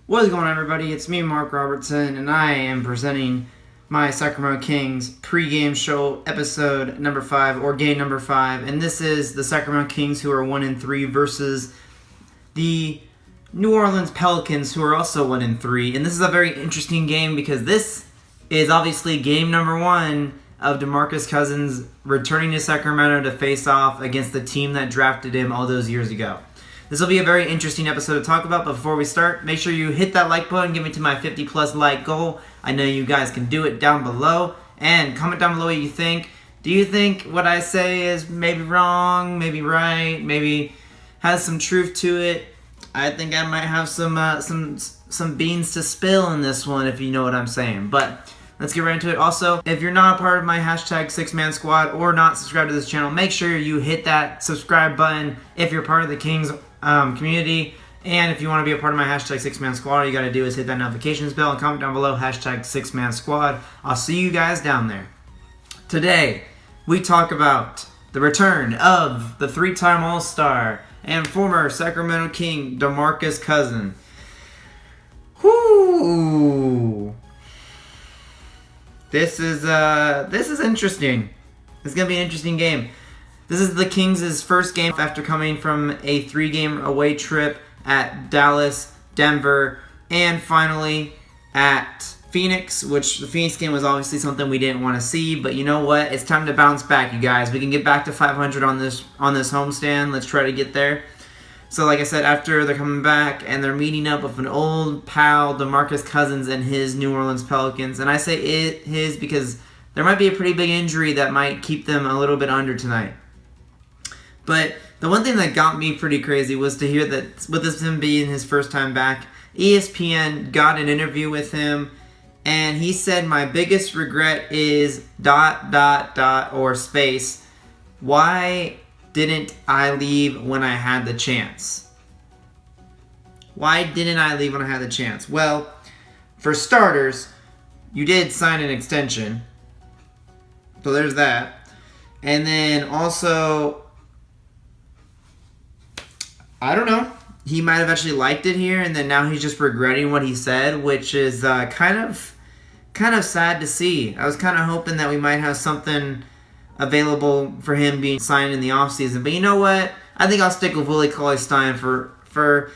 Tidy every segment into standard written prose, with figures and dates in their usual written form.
What is going on, everybody? It's me, Mark Robertson, and I am presenting my Sacramento Kings pregame show episode number 5, or game number 5. And this is the Sacramento Kings, who are 1-3, versus the New Orleans Pelicans, who are also 1-3. And this is a very interesting game because this is obviously game number 1 of Demarcus Cousins returning to Sacramento to face off against the team that drafted him all those years ago. This will be a very interesting episode to talk about, but before we start, make sure you hit that like button, get me to my 50 plus like goal. I know you guys can do it down below, and comment down below what you think. Do you think what I say is maybe wrong, maybe right, maybe has some truth to it? I think I might have some beans to spill in this one, if you know what I'm saying. But let's get right into it. Also, if you're not a part of my hashtag 6-man squad or not subscribed to this channel, make sure you hit that subscribe button if you're part of the Kings community. And if you want to be a part of my hashtag 6-man squad, all you got to do is hit that notifications bell and comment down below hashtag 6-man squad. I'll see you guys down there. Today, we talk about the return of the 3-time All-Star and former Sacramento King Demarcus Cousins. Whoo! This is interesting. It's gonna be an interesting game. This is the Kings' first game after coming from a 3-game away trip at Dallas, Denver, and finally at Phoenix, which the Phoenix game was obviously something we didn't want to see, but you know what? It's time to bounce back, you guys. We can get back to 500 on this homestand. Let's try to get there. So like I said, after they're coming back and they're meeting up with an old pal, Demarcus Cousins, and his New Orleans Pelicans. And I say his because there might be a pretty big injury that might keep them a little bit under tonight. But the one thing that got me pretty crazy was to hear that with this him being his first time back, ESPN got an interview with him, and he said, "My biggest regret is ... or space. Why didn't I leave when I had the chance?" Why didn't I leave when I had the chance? Well, for starters, you did sign an extension. So there's that. And then also, I don't know. He might have actually liked it here, and then now he's just regretting what he said, which is kind of sad to see. I was kind of hoping that we might have something available for him being signed in the offseason. But you know what? I think I'll stick with Cauley-Stein for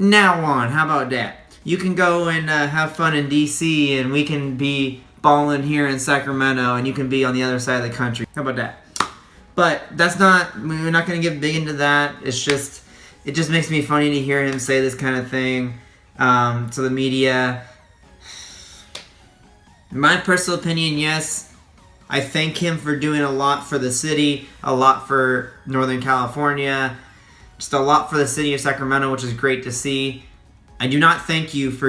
now on. How about that? You can go and have fun in D.C., and we can be balling here in Sacramento, and you can be on the other side of the country. How about that? But we're not going to get big into that. It just makes me funny to hear him say this kind of thing to the media. In my personal opinion, yes, I thank him for doing a lot for the city, a lot for Northern California, just a lot for the city of Sacramento, which is great to see. I do not thank you for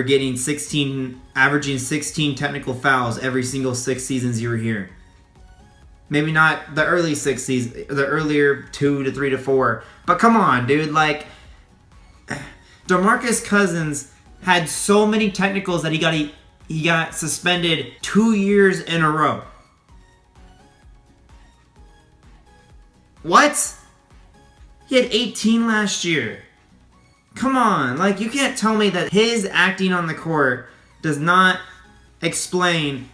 averaging 16 technical fouls every single 6 seasons you were here. Maybe not the early 6 seasons, the earlier 2 to 3 to 4. But come on, dude. Like, Demarcus Cousins had so many technicals that he got suspended 2 years in a row. What? He had 18 last year. Come on. Like, you can't tell me that his acting on the court does not explain.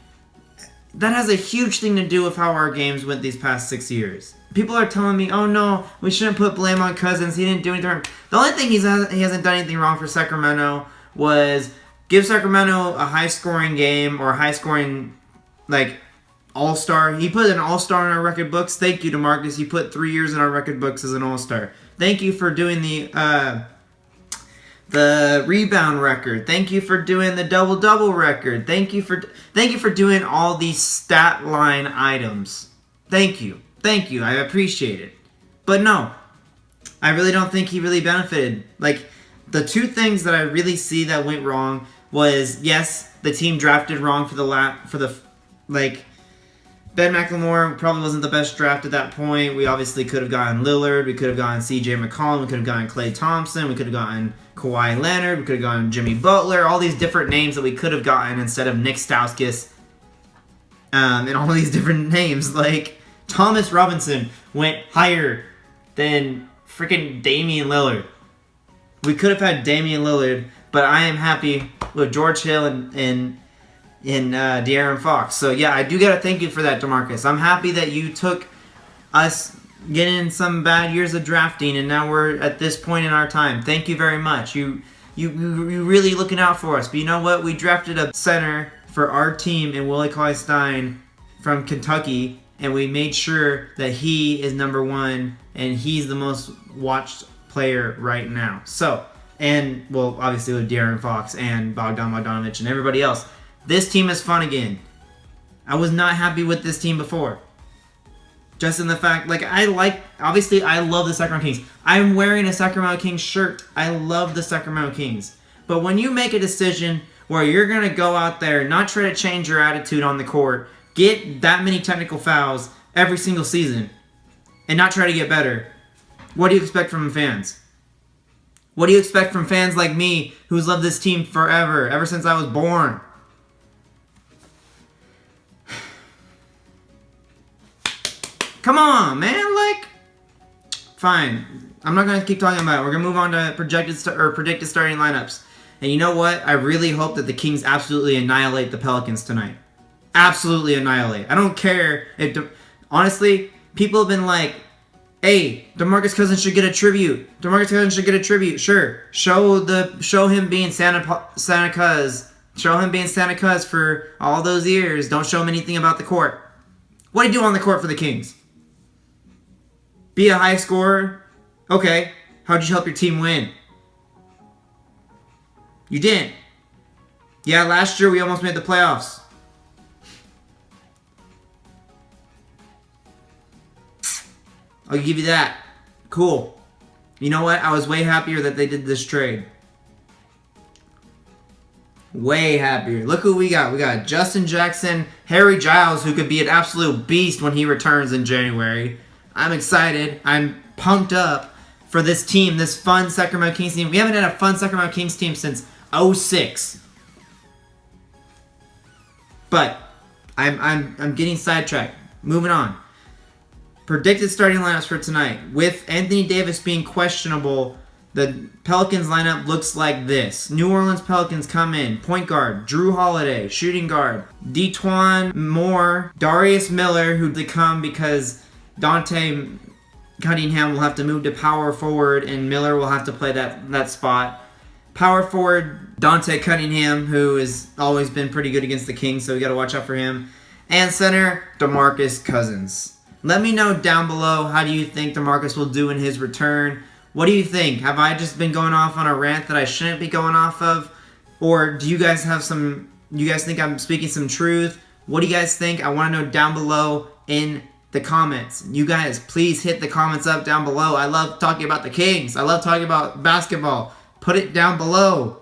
That has a huge thing to do with how our games went these past 6 years. People are telling me, oh no, we shouldn't put blame on Cousins. He didn't do anything wrong. The only thing he hasn't done anything wrong for Sacramento was give Sacramento a high-scoring game or a high-scoring, like, all-star. He put an all-star in our record books. Thank you, DeMarcus. You put 3 years in our record books as an all-star. Thank you for doing the rebound record. Thank you for doing the double-double record. Thank you for doing all these stat line items. Thank you. Thank you. I appreciate it. But no, I really don't think he really benefited. Like, the two things that I really see that went wrong was, yes, the team drafted wrong Ben McLemore probably wasn't the best draft at that point. We obviously could have gotten Lillard. We could have gotten C.J. McCollum. We could have gotten Klay Thompson. We could have gotten Kawhi Leonard. We could have gotten Jimmy Butler. All these different names that we could have gotten instead of Nick Stauskas. And all these different names. Like, Thomas Robinson went higher than freaking Damian Lillard. We could have had Damian Lillard but I am happy with George Hill and De'Aaron Fox. So yeah, I do gotta thank you for that, Demarcus. I'm happy that you took us getting some bad years of drafting, and now we're at this point in our time. Thank you very much. You really looking out for us. But you know what? We drafted a center for our team in Willie Cauley-Stein from Kentucky, and we made sure that he is number one, and he's the most watched player right now. So, and well, obviously with De'Aaron Fox and Bogdan Bogdanovic and everybody else, this team is fun again. I was not happy with this team before. Just in the fact, obviously I love the Sacramento Kings. I'm wearing a Sacramento Kings shirt. I love the Sacramento Kings. But when you make a decision where you're going to go out there, not try to change your attitude on the court, get that many technical fouls every single season, and not try to get better, what do you expect from fans? What do you expect from fans like me who's loved this team forever, ever since I was born? Come on, man. Fine. I'm not going to keep talking about it. We're going to move on to predicted starting lineups. And you know what? I really hope that the Kings absolutely annihilate the Pelicans tonight. Absolutely annihilate. I don't care if... honestly, people have been like, hey, DeMarcus Cousins should get a tribute. DeMarcus Cousins should get a tribute. Sure. Show him being Santa Cuz. Show him being Santa Cuz for all those years. Don't show him anything about the court. What do you do on the court for the Kings? Be a high scorer? Okay. How'd you help your team win? You didn't. Yeah, last year we almost made the playoffs. I'll give you that. Cool. You know what? I was way happier that they did this trade. Way happier. Look who we got. We got Justin Jackson, Harry Giles, who could be an absolute beast when he returns in January. I'm excited. I'm pumped up for this team, this fun Sacramento Kings team. We haven't had a fun Sacramento Kings team since 2006. But I'm getting sidetracked. Moving on. Predicted starting lineups for tonight. With Anthony Davis being questionable, the Pelicans lineup looks like this. New Orleans Pelicans come in. Point guard, Drew Holiday. Shooting guard, Detwan Moore. Darius Miller, who to come because Dante Cunningham will have to move to power forward, and Miller will have to play that spot. Power forward, Dante Cunningham, who has always been pretty good against the Kings, so we got to watch out for him. And center, DeMarcus Cousins. Let me know down below, how do you think DeMarcus will do in his return? What do you think? Have I just been going off on a rant that I shouldn't be going off of? Or do you guys have you guys think I'm speaking some truth? What do you guys think? I want to know down below in the comments. You guys, please hit the comments up down below. I love talking about the Kings. I love talking about basketball. Put it down below.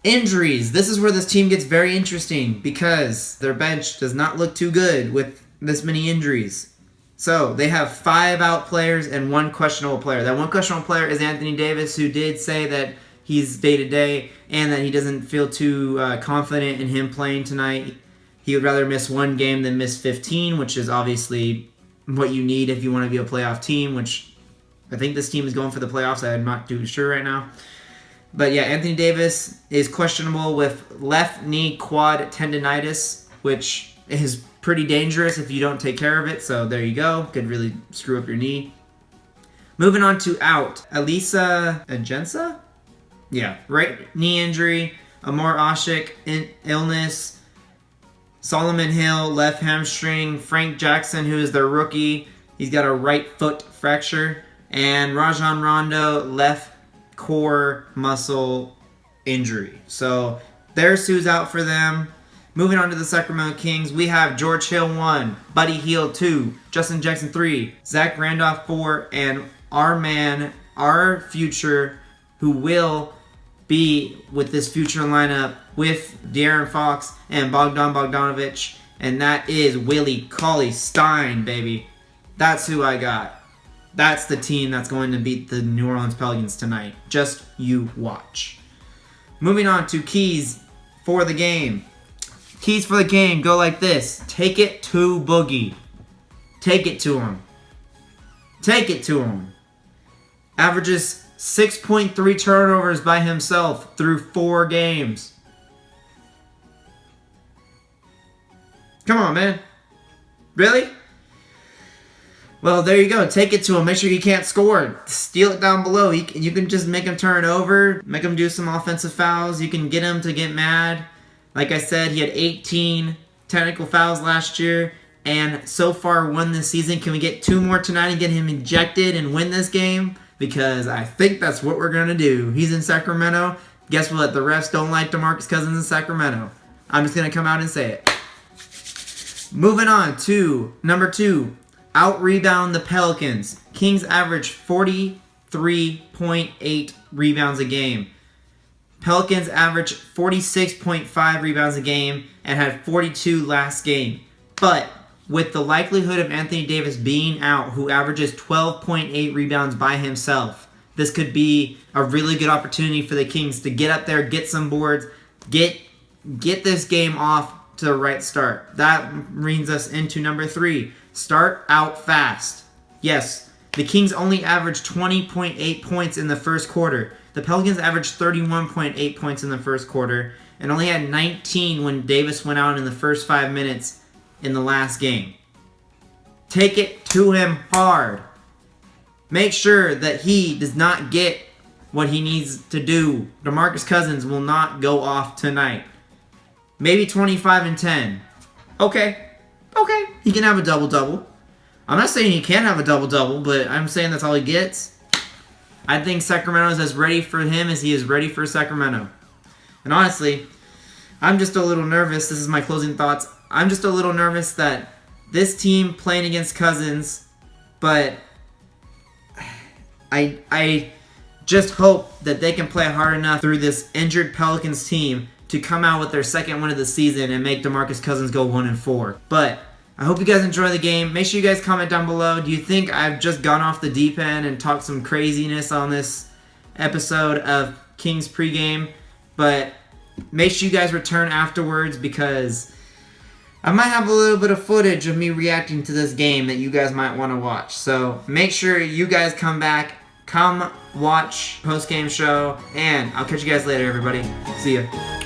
Injuries. This is where this team gets very interesting because their bench does not look too good with this many injuries. So they have 5 out players and 1 questionable player. That 1 questionable player is Anthony Davis, who did say that he's day-to-day and that he doesn't feel too confident in him playing tonight. He would rather miss 1 game than miss 15, which is obviously what you need if you want to be a playoff team, which I think this team is going for the playoffs. I'm not too sure right now. But yeah, Anthony Davis is questionable with left knee quad tendonitis, which is pretty dangerous if you don't take care of it. So there you go. Could really screw up your knee. Moving on to out. Elisa Agensa? Yeah, right knee injury. Amor Ashik, illness. Solomon Hill, left hamstring. Frank Jackson, who is their rookie, he's got a right foot fracture. And Rajon Rondo, left core muscle injury. So there's who's out for them. Moving on to the Sacramento Kings, we have George Hill 1, Buddy Hield 2, Justin Jackson 3, Zach Randolph 4, and our man, our future, who will be with this future lineup with De'Aaron Fox and Bogdan Bogdanovic, and that is Willie Cauley-Stein, baby. That's who I got. That's the team that's going to beat the New Orleans Pelicans tonight. Just you watch. Moving on to keys for the game. Keys for the game go like this. Take it to Boogie. Take it to him. Take it to him. Averages 6.3 turnovers by himself through 4 games. Come on, man. Really? Well, there you go. Take it to him. Make sure he can't score. Steal it down below. You can just make him turn it over. Make him do some offensive fouls. You can get him to get mad. Like I said, he had 18 technical fouls last year. And so far won this season. Can we get 2 more tonight and get him ejected and win this game? Because I think that's what we're going to do. He's in Sacramento. Guess what? The refs don't like Demarcus Cousins in Sacramento. I'm just going to come out and say it. Moving on to number 2. Out-rebound the Pelicans. Kings average 43.8 rebounds a game. Pelicans average 46.5 rebounds a game and had 42 last game. But with the likelihood of Anthony Davis being out, who averages 12.8 rebounds by himself, this could be a really good opportunity for the Kings to get up there, get some boards, get this game off to the right start. That brings us into number 3. Start out fast. Yes, the Kings only averaged 20.8 points in the first quarter. The Pelicans averaged 31.8 points in the first quarter and only had 19 when Davis went out in the first 5 minutes in the last game. Take it to him hard. Make sure that he does not get what he needs to do. DeMarcus Cousins will not go off tonight. Maybe 25 and 10. Okay, he can have a double-double. I'm not saying he can't have a double-double, but I'm saying that's all he gets. I think Sacramento is as ready for him as he is ready for Sacramento. And honestly, I'm just a little nervous. This is my closing thoughts. I'm just a little nervous that this team playing against Cousins, but I just hope that they can play hard enough through this injured Pelicans team to come out with their second win of the season and make DeMarcus Cousins go 1-4. But I hope you guys enjoy the game. Make sure you guys comment down below. Do you think I've just gone off the deep end and talked some craziness on this episode of Kings pregame? But make sure you guys return afterwards because I might have a little bit of footage of me reacting to this game that you guys might want to watch. So make sure you guys come back. Come watch post-game show. And I'll catch you guys later, everybody. See ya.